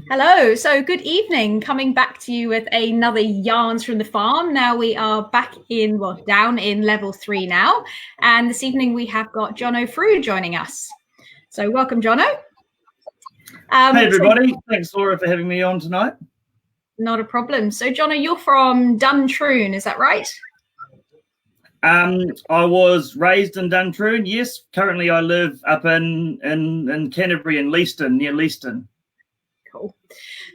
Hello, so good evening. Coming back to you with another Yarns from the Farm. Now we are back down in level 3 now. And this evening we have got Jono Frew joining us. So welcome, Jono. Hey everybody, thanks Laura for having me on tonight. Not a problem. So Jono, you're from Duntroon, is that right? I was raised in Duntroon, yes. Currently I live up in Canterbury in Leeston, near Leeston. Cool.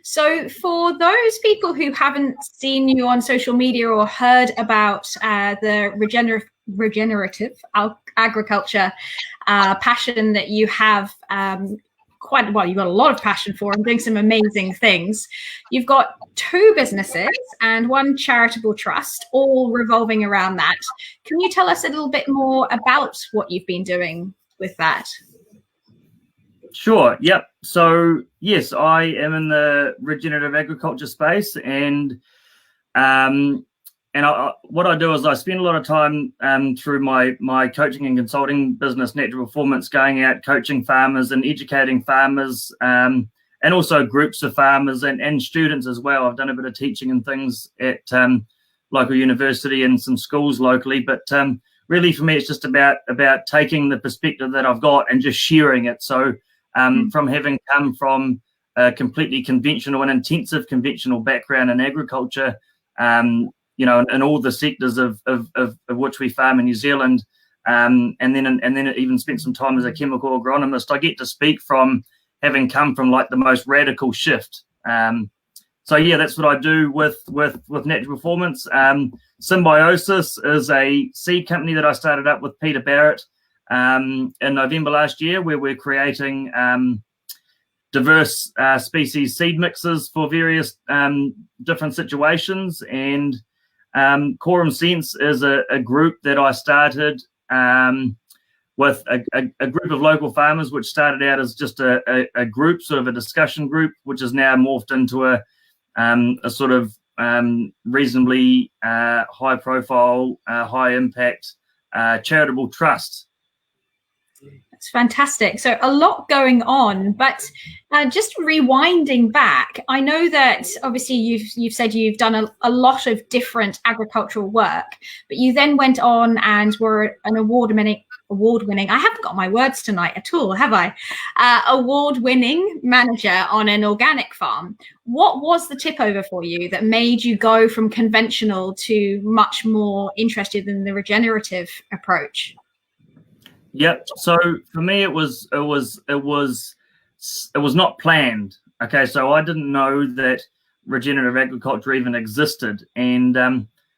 So for those people who haven't seen you on social media or heard about the regenerative agriculture passion that you have, you've got a lot of passion for and doing some amazing things. You've got 2 businesses and 1 charitable trust, all revolving around that. Can you tell us a little bit more about what you've been doing with that? Sure. Yep. So yes, I am in the regenerative agriculture space, and what I do is I spend a lot of time through my coaching and consulting business, Natural Performance, going out coaching farmers and educating farmers, and also groups of farmers and students as well. I've done a bit of teaching and things at local university and some schools locally, but really for me it's just about taking the perspective that I've got and just sharing it. So from having come from a completely conventional and intensive conventional background in agriculture, in all the sectors of which we farm in New Zealand, and then even spent some time as a chemical agronomist, I get to speak from having come from like the most radical shift. So yeah, that's what I do with Natural Performance. Symbiosis is a seed company that I started up with Peter Barrett in November last year, where we're creating diverse species seed mixes for various different situations. And Quorum Sense is a group that I started with a group of local farmers, which started out as just a group, sort of a discussion group, which has now morphed into a sort of reasonably high profile, high impact charitable trust. That's fantastic. So a lot going on, but just rewinding back, I know that obviously you've said you've done a lot of different agricultural work, but you then went on and were an award-winning, I haven't got my words tonight at all, have I? Award-winning manager on an organic farm. What was the tip over for you that made you go from conventional to much more interested in the regenerative approach? Yep. So for me, it was not planned. Okay, so I didn't know that regenerative agriculture even existed, and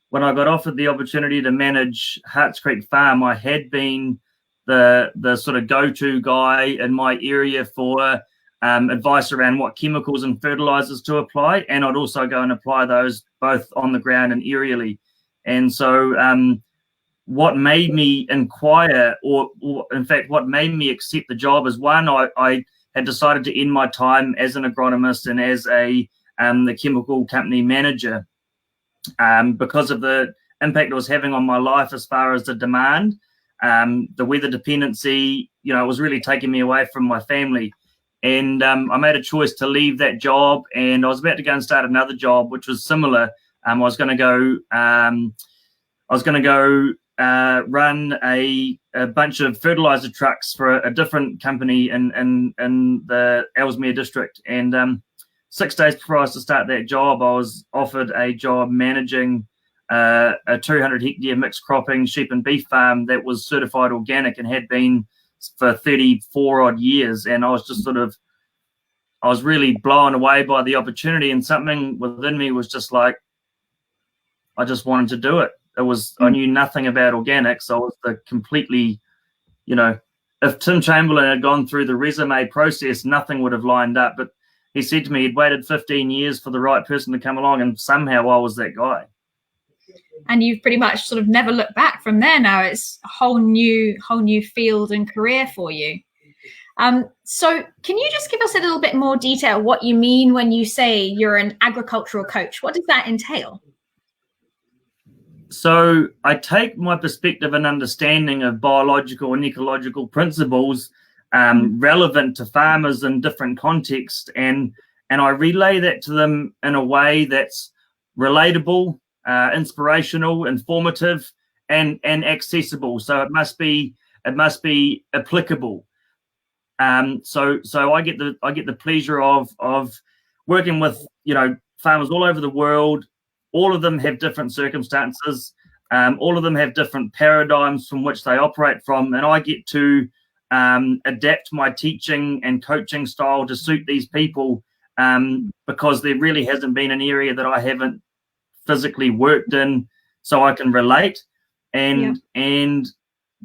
when I got offered the opportunity to manage Harts Creek Farm, I had been the sort of go-to guy in my area for advice around what chemicals and fertilizers to apply, and I'd also go and apply those both on the ground and aerially. And so what made me inquire, or in fact, what made me accept the job is, one, I had decided to end my time as an agronomist and as the chemical company manager because of the impact it was having on my life as far as the demand, the weather dependency. It was really taking me away from my family. And I made a choice to leave that job, and I was about to go and start another job, which was similar. I was going to go run a bunch of fertilizer trucks for a different company in the Ellesmere district. And 6 days before I was to start that job, I was offered a job managing a 200 hectare mixed cropping sheep and beef farm that was certified organic and had been for 34 odd years. And I was really blown away by the opportunity, and something within me was just like, I just wanted to do it. I knew nothing about organics. I was completely, if Tim Chamberlain had gone through the resume process, nothing would have lined up. But he said to me he'd waited 15 years for the right person to come along, and somehow I was that guy. And you've pretty much sort of never looked back from there. Now it's a whole new field and career for you. So can you just give us a little bit more detail what you mean when you say you're an agricultural coach? What does that entail? So I take my perspective and understanding of biological and ecological principles relevant to farmers in different contexts, and I relay that to them in a way that's relatable, inspirational, informative, and accessible. So it must be applicable. So I get the pleasure of working with farmers all over the world. All of them have different circumstances. All of them have different paradigms from which they operate from, and I get to adapt my teaching and coaching style to suit these people, because there really hasn't been an area that I haven't physically worked in, so I can relate. And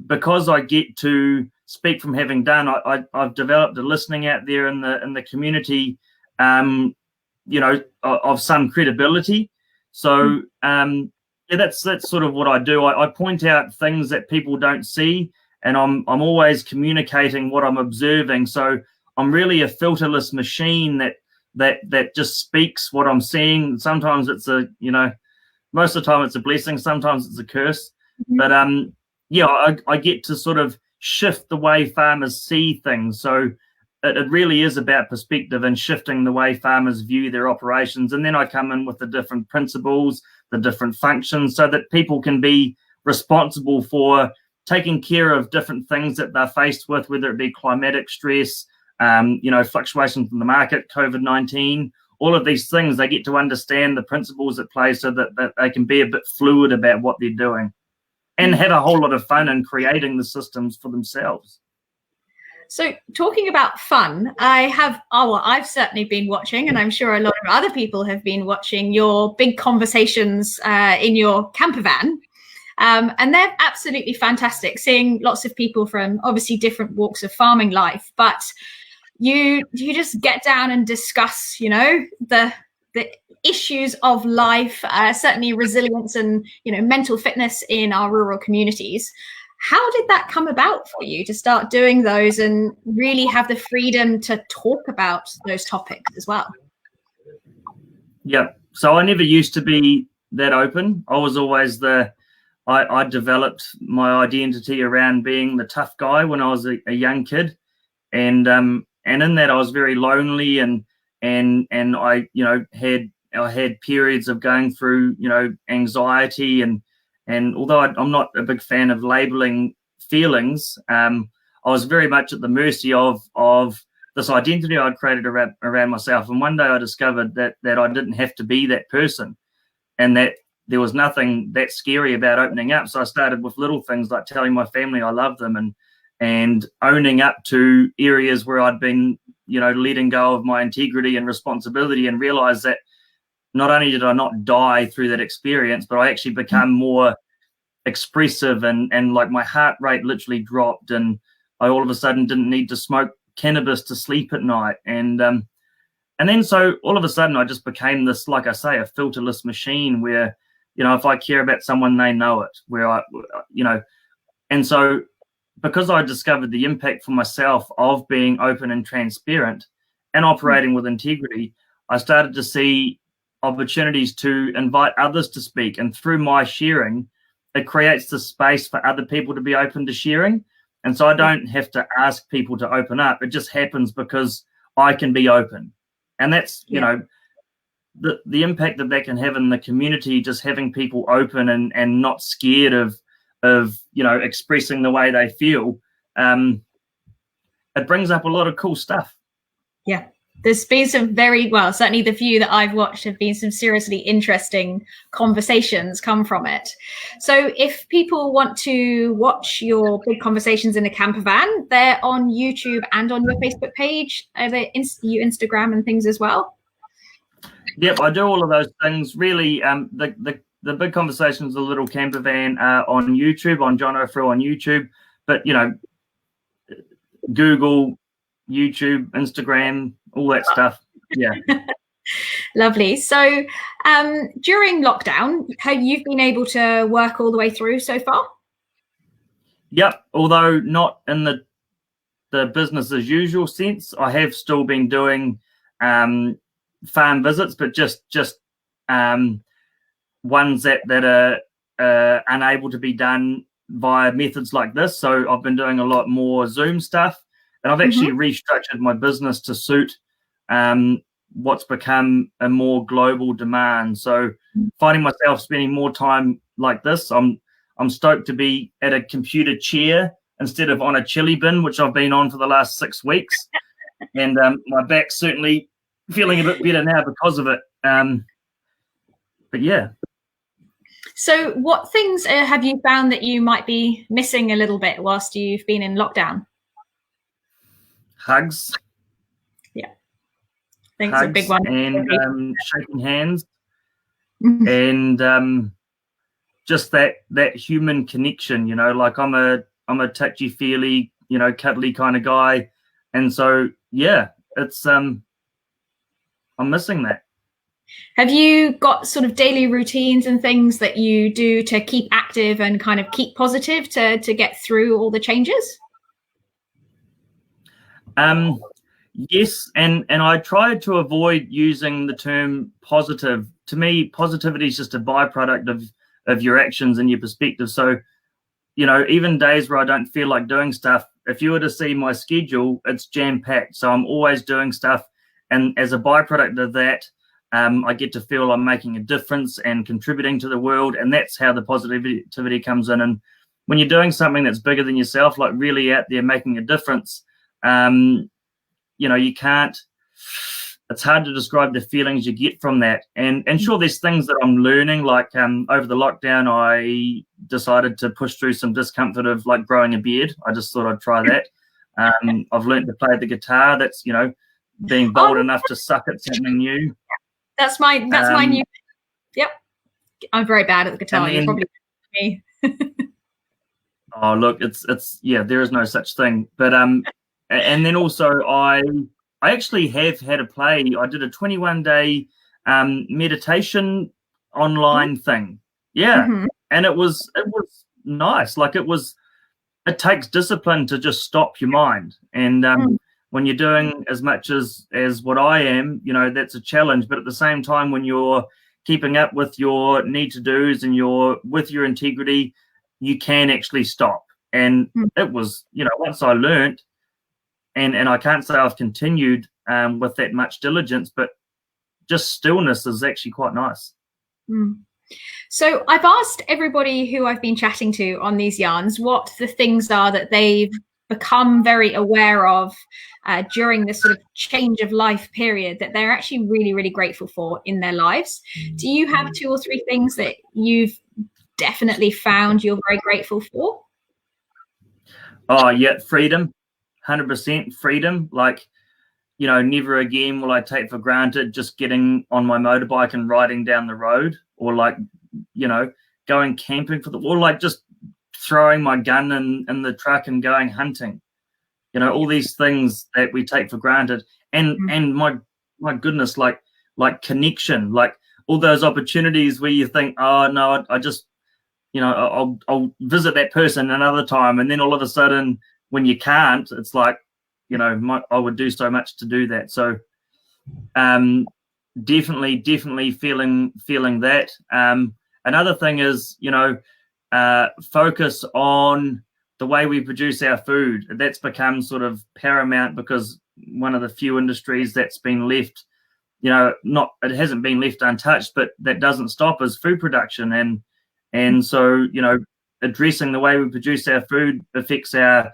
because I get to speak from having done, I've developed a listening out there in the community, of some credibility. So that's sort of what I do. I point out things that people don't see, and I'm always communicating what I'm observing. So I'm really a filterless machine that just speaks what I'm seeing. Sometimes it's most of the time it's a blessing, sometimes it's a curse. But I get to sort of shift the way farmers see things. So it really is about perspective and shifting the way farmers view their operations. And then I come in with the different principles, the different functions, so that people can be responsible for taking care of different things that they're faced with, whether it be climatic stress, fluctuations in the market, COVID-19, all of these things. They get to understand the principles at play so that they can be a bit fluid about what they're doing and have a whole lot of fun in creating the systems for themselves. So talking about fun, I've certainly been watching, and I'm sure a lot of other people have been watching your big conversations in your camper van. And they're absolutely fantastic, seeing lots of people from obviously different walks of farming life, but you just get down and discuss, the issues of life, certainly resilience and, mental fitness in our rural communities. How did that come about for you to start doing those and really have the freedom to talk about those topics as well? Yeah. So I never used to be that open. I was always I developed my identity around being the tough guy when I was a young kid. And in that I was very lonely, and I had periods of going through, anxiety, and although I'm not a big fan of labeling feelings, I was very much at the mercy of this identity I'd created around myself. And one day I discovered that I didn't have to be that person, and that there was nothing that scary about opening up. So I started with little things like telling my family I love them, and owning up to areas where I'd been, letting go of my integrity and responsibility, and realized that not only did I not die through that experience, but I actually become more expressive, and like my heart rate literally dropped, and I all of a sudden didn't need to smoke cannabis to sleep at night. And then so all of a sudden I just became this, like I say, a filterless machine where, if I care about someone, they know it, and so because I discovered the impact for myself of being open and transparent and operating with integrity, I started to see opportunities to invite others to speak. And through my sharing, it creates the space for other people to be open to sharing. And so I don't have to ask people to open up. It just happens because I can be open. And that's, the impact that can have in the community, just having people open and not scared of expressing the way they feel. It brings up a lot of cool stuff. Yeah. There's been some certainly the few that I've watched have been some seriously interesting conversations come from it. So if people want to watch your big conversations in the camper van, they're on YouTube and on your Facebook page. Are they you Instagram and things as well? Yep, I do all of those things. Really, the big conversations, the little camper van, are on YouTube, on Jono Frew on YouTube. But, Google, YouTube, Instagram, all that stuff. Yeah. Lovely. So during lockdown, have you been able to work all the way through so far? Yep. Although not in the business as usual sense, I have still been doing farm visits, but just ones that are unable to be done via methods like this. So I've been doing a lot more Zoom stuff. And I've actually restructured my business to suit what's become a more global demand. So finding myself spending more time like this, I'm stoked to be at a computer chair instead of on a chili bin, which I've been on for the last 6 weeks. And my back's certainly feeling a bit better now because of it. But yeah. So what things have you found that you might be missing a little bit whilst you've been in lockdown? Hugs. Yeah. I think it's a big one. And shaking hands. And just that human connection, you know, like I'm a touchy-feely, you know, cuddly kind of guy. And so, yeah, it's I'm missing that. Have you got sort of daily routines and things that you do to keep active and kind of keep positive to get through all the changes? Yes, and I tried to avoid using the term positive. To me, positivity is just a byproduct of your actions and your perspective. So, you know, even days where I don't feel like doing stuff, if you were to see my schedule, it's jam-packed. So I'm always doing stuff. And as a byproduct of that, I get to feel I'm making a difference and contributing to the world. And that's how the positivity comes in. And when you're doing something that's bigger than yourself, like really out there making a difference, you know, you can't, it's hard to describe the feelings you get from that. And sure, there's things that I'm learning, like over the lockdown, I decided to push through some discomfort of like growing a beard. I just thought I'd try that. I've learned to play the guitar. That's, you know, being bold enough to suck at something new. That's my new. Yep, I'm very bad at the guitar. You're probably me. Oh, look, it's yeah, there is no such thing. But and then also I actually have had a play. I did a 21-day meditation online thing. Yeah, and it was nice. Like it takes discipline to just stop your mind. And when you're doing as much as what I am, you know, that's a challenge. But at the same time, when you're keeping up with your need to do's and with your integrity, you can actually stop. And it was, you know, once I learned, and I can't say I've continued with that much diligence, but just stillness is actually quite nice. So I've asked everybody who I've been chatting to on these yarns what the things are that they've become very aware of during this sort of change of life period that they're actually really, really grateful for in their lives. Do you have 2 or 3 things that you've definitely found you're very grateful for? Oh, yeah, freedom, 100% freedom. Like, you know, never again will I take for granted just getting on my motorbike and riding down the road, or like, you know, going camping or like just throwing my gun in the truck and going hunting. You know, all these things that we take for granted. And my goodness, like connection, like all those opportunities where you think, oh no, I just, you know, I'll visit that person another time, and then all of a sudden when you can't, it's like, you know, I would do so much to do that. So definitely feeling that. Another thing is, you know, focus on the way we produce our food. That's become sort of paramount, because one of the few industries that's been left, you know, it hasn't been left untouched, but that doesn't stop, is food production. And so, you know, addressing the way we produce our food affects our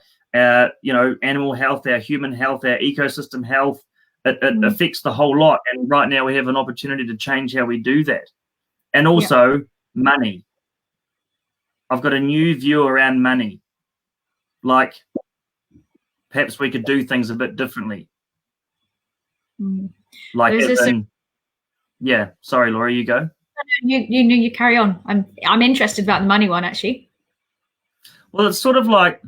you know, animal health, our human health, our ecosystem health. It affects the whole lot. And right now we have an opportunity to change how we do that. And also money. I've got a new view around money. Like, perhaps we could do things a bit differently. Like, yeah. Sorry, Laura, you go. You carry on. I'm interested about the money one, actually. Well, it's sort of like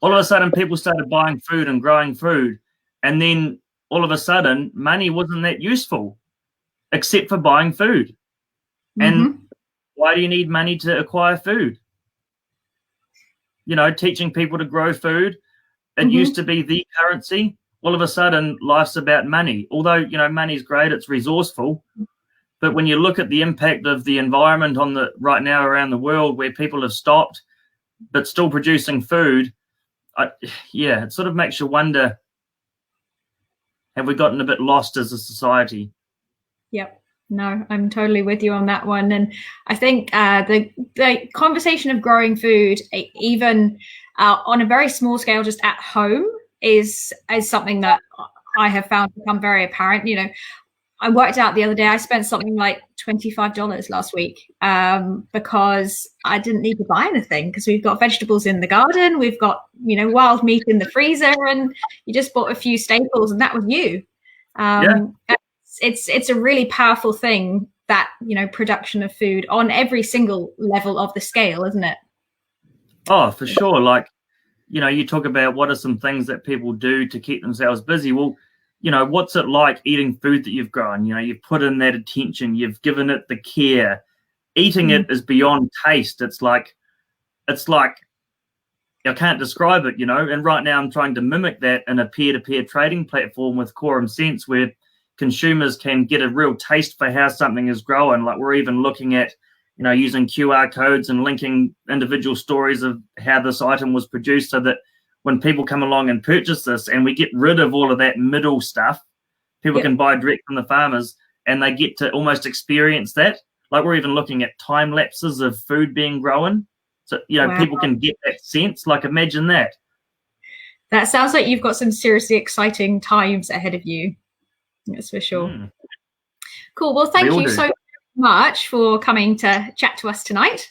all of a sudden people started buying food and growing food, and then all of a sudden money wasn't that useful except for buying food. And why do you need money to acquire food? You know, teaching people to grow food, it used to be the currency. All of a sudden life's about money. Although, you know, money's great, it's resourceful. But when you look at the impact of the environment right now around the world, where people have stopped but still producing food, it sort of makes you wonder, have we gotten a bit lost as a society? Yep. No, I'm totally with you on that one. And I think the conversation of growing food, even on a very small scale, just at home, is something that I have found become very apparent. You know, I worked out the other day, I spent something like $25 last week because I didn't need to buy anything, because we've got vegetables in the garden, we've got, you know, wild meat in the freezer, and you just bought a few staples and that was you. It's a really powerful thing, that, you know, production of food on every single level of the scale, isn't it? Oh, for sure. Like, you know, you talk about what are some things that people do to keep themselves busy. Well, you know, what's it like eating food that you've grown? You know, you've put in that attention, you've given it the care. Eating it is beyond taste. It's like I can't describe it, you know. And right now I'm trying to mimic that in a peer-to-peer trading platform with Quorum Sense, where consumers can get a real taste for how something is growing. Like, we're even looking at, you know, using QR codes and linking individual stories of how this item was produced, so that when people come along and purchase this, and we get rid of all of that middle stuff, people can buy direct from the farmers, and they get to almost experience that. Like, we're even looking at time lapses of food being grown. So, you know, people can get that sense. Like, imagine that. That sounds like you've got some seriously exciting times ahead of you. That's for sure. Cool. Well, thank you so much for coming to chat to us tonight.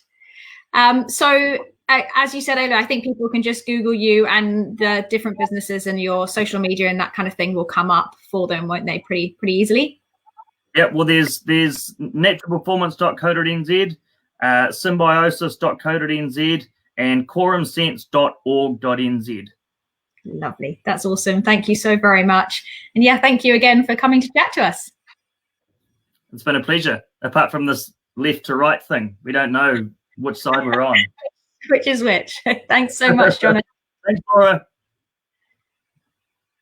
So as you said earlier, I think people can just Google you, and the different businesses and your social media and that kind of thing will come up for them, won't they? Pretty easily. Yeah. Well, there's naturalperformance.co.nz, symbiosis.co.nz, and quorumsense.org.nz. Lovely. That's awesome. Thank you so very much. And yeah, thank you again for coming to chat to us. It's been a pleasure. Apart from this left to right thing, we don't know which side we're on. Which is which. Thanks so much, Jono. Thanks, Laura.